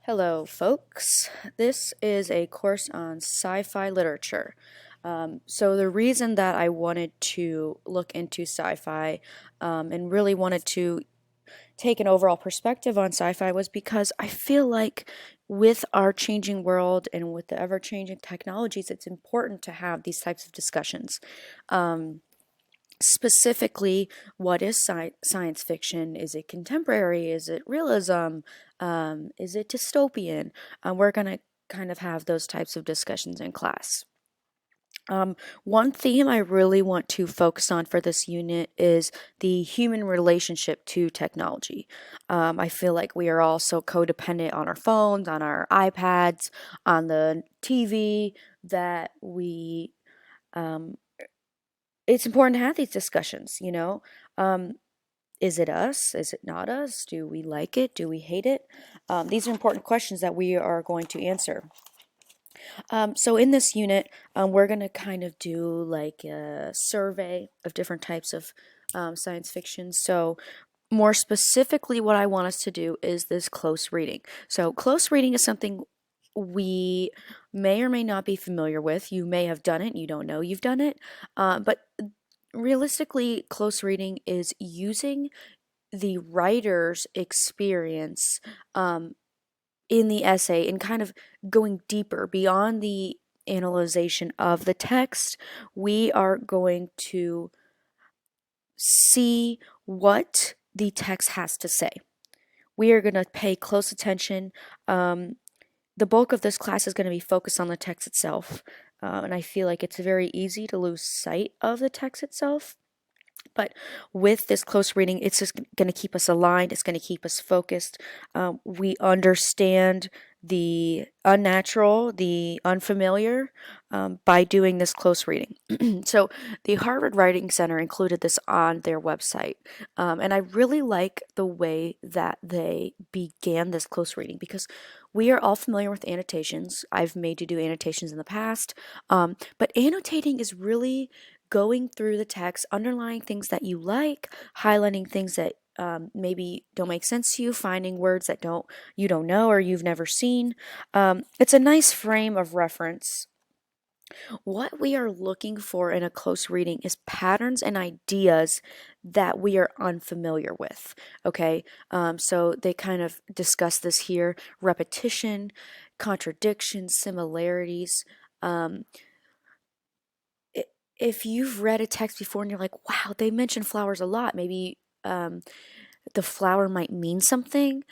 Hello, folks. This is a course on sci-fi literature. So the reason that I wanted to look into sci-fi and really wanted to take an overall perspective on sci-fi was because I feel like with our changing world and with the ever-changing technologies, it's important to have these types of discussions. Specifically, what is science fiction? Is it contemporary? Is it realism? Is it dystopian? We're going to kind of have those types of discussions in class. One theme I really want to focus on for this unit is the human relationship to technology. I feel like we are all so codependent on our phones, on our iPads, on the TV that um, it's important to have these discussions. Is it us? Is it not us? Do we like it? Do we hate it? These are important questions that we are going to answer. So in this unit, we're going to kind of do like a survey of different types of science fiction. So more specifically, what I want us to do is this close reading. So close reading is something we may or may not be familiar with. You may have done it, you don't know you've done it. But realistically, close reading is using the writer's experience in the essay and kind of going deeper beyond the analyzation of the text. We are going to see what the text has to say. We are going to pay close attention. The bulk of this class is going to be focused on the text itself, and I feel like it's very easy to lose sight of the text itself. But with this close reading, it's just going to keep us aligned. It's going to keep us focused. We understand the unnatural, the unfamiliar by doing this close reading. So the Harvard Writing Center included this on their website. And I really like the way that they began this close reading because we are all familiar with annotations. I've made you do annotations in the past. But annotating is really going through the text, underlining things that you like, highlighting things that maybe don't make sense to you, finding words that you don't know or you've never seen. It's a nice frame of reference. What we are looking for in a close reading is patterns and ideas that we are unfamiliar with. Okay, so they kind of discuss this here: repetition, contradictions, similarities. If you've read a text before and you're like, wow, they mention flowers a lot, maybe the flower might mean something.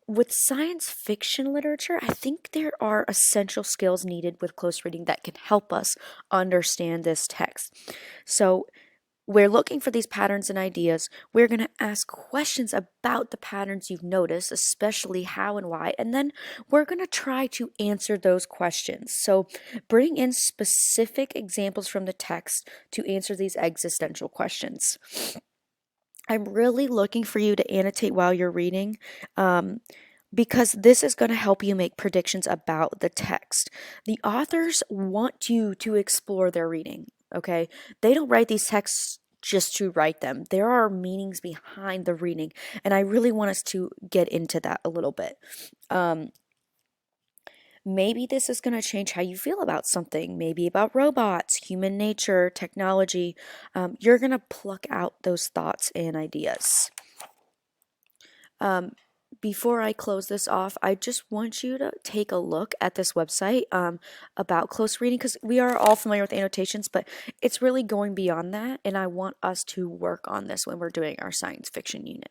With science fiction literature, I think there are essential skills needed with close reading that can help us understand this text. So we're looking for these patterns and ideas. We're going to ask questions about the patterns you've noticed, especially how and why, and then we're going to try to answer those questions. So bring in specific examples from the text to answer these existential questions. I'm really looking for you to annotate while you're reading. Because this is going to help you make predictions about the text. The authors want you to explore their reading, okay? They don't write these texts just to write them. There are meanings behind the reading, and I really want us to get into that a little bit. Maybe this is going to change how you feel about something, maybe about robots, human nature, technology. You're going to pluck out those thoughts and ideas. Before I close this off, I just want you to take a look at this website about close reading, because we are all familiar with annotations, but it's really going beyond that, and I want us to work on this when we're doing our science fiction unit.